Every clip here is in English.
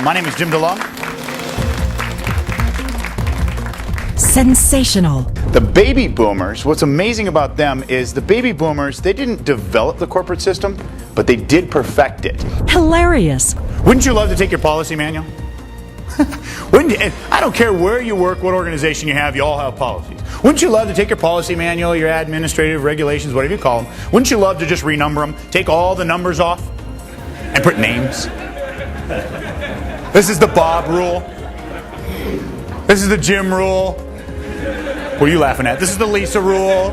My name is Jim DeLong. Sensational. The baby boomers, what's amazing about them is the baby boomers, they didn't develop the corporate system, but they did perfect it. Hilarious. Wouldn't you love to take your policy manual? I don't care where you work, what organization you all have policies. Wouldn't you love to take your policy manual, your administrative regulations, whatever you call them, wouldn't you love to just renumber them, take all the numbers off, and put names? This is the Bob rule. This is the Jim rule. What are you laughing at? This is the Lisa rule.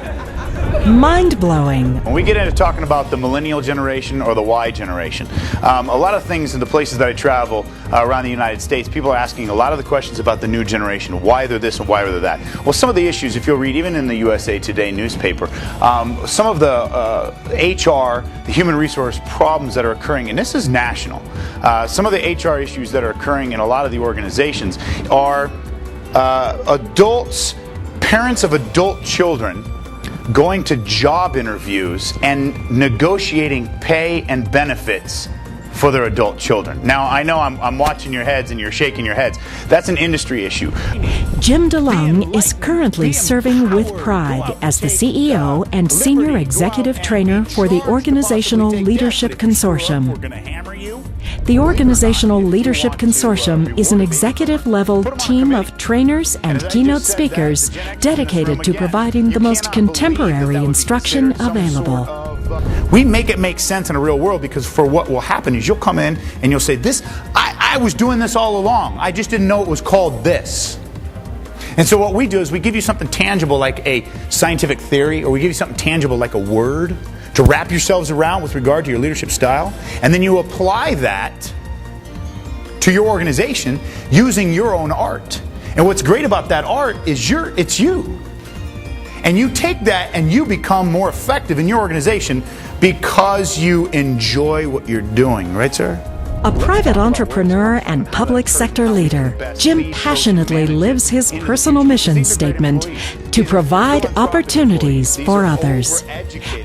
Mind-blowing. When we get into talking about the millennial generation or the Y generation, a lot of things in the places that I travel around the United States, people are asking a lot of the questions about the new generation, why they're this and why they're that. Well, some of the issues, if you'll read even in the USA Today newspaper, some of the HR, the human resource problems that are occurring, and this is national, some of the HR issues that are occurring in a lot of the organizations are parents of adult children going to job interviews and negotiating pay and benefits for their adult children. Now, I know I'm watching your heads and you're shaking your heads. That's an industry issue. Jim DeLong is currently serving with pride as the CEO and Senior Executive Trainer for the Organizational Leadership Consortium. The Organizational Leadership Consortium is an executive-level team of trainers and keynote speakers dedicated to providing the most contemporary instruction available. We make it make sense in a real world, because for what will happen is you'll come in and you'll say, I was doing this all along. I just didn't know it was called this. And so what we do is we give you something tangible like a scientific theory, or we give you something tangible like a word to wrap yourselves around with regard to your leadership style, and then you apply that to your organization using your own art. And what's great about that art is it's you. And you take that and you become more effective in your organization because you enjoy what you're doing, right, sir? A private entrepreneur and public sector leader, Jim passionately lives his personal mission statement to provide opportunities for others.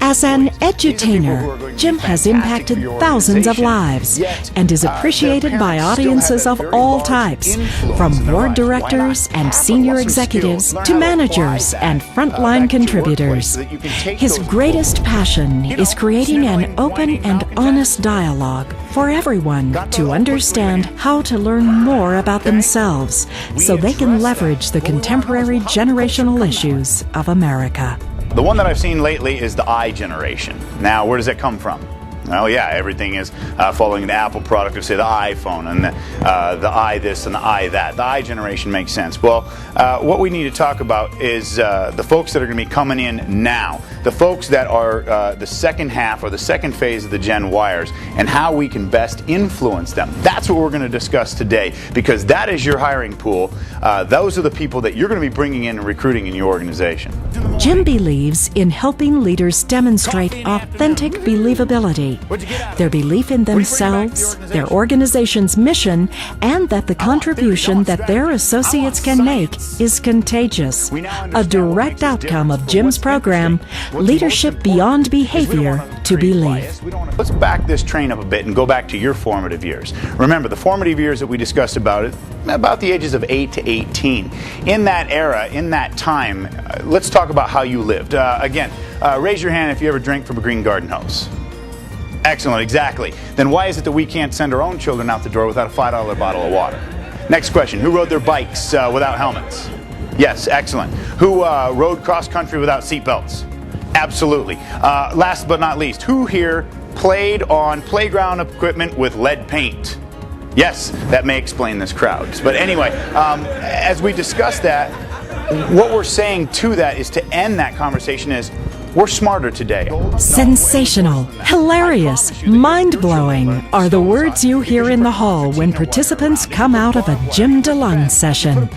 As an edutainer, Jim has impacted thousands of lives and is appreciated by audiences of all types, from board directors and senior executives to managers and frontline contributors. His greatest passion is creating an open and honest dialogue for everyone to understand how to learn more about themselves so they can leverage the contemporary generational issues of America. The one that I've seen lately is the I generation. Now, where does that come from? Oh yeah, everything is following the Apple product of, say, the iPhone and the I this and the I that. The I generation makes sense. Well, what we need to talk about is the folks that are going to be coming in now, the folks that are the second half or the second phase of the Gen Yers, and how we can best influence them. That's what we're going to discuss today, because that is your hiring pool. Those are the people that you're going to be bringing in and recruiting in your organization. Jim believes in helping leaders demonstrate authentic believability, their belief in themselves, their organization's mission, and that the contribution that their associates can make is contagious. A direct outcome of Jim's program, Leadership Beyond Behavior to Belief. Let's back this train up a bit and go back to your formative years. Remember, the formative years that we discussed about the ages of 8 to 18. In that era, in that time, let's talk about how you lived. Again, raise your hand if you ever drank from a green garden hose. Excellent, exactly. Then why is it that we can't send our own children out the door without a $5 bottle of water? Next question, who rode their bikes without helmets? Yes, excellent. Who rode cross-country without seatbelts? Absolutely. Last but not least, who here played on playground equipment with lead paint? Yes, that may explain this crowd. But anyway, as we discuss that, what we're saying to that is to end that conversation is, we're smarter today. Sensational, hilarious, mind-blowing are the words you hear in the hall when participants come out of a Jim DeLong session.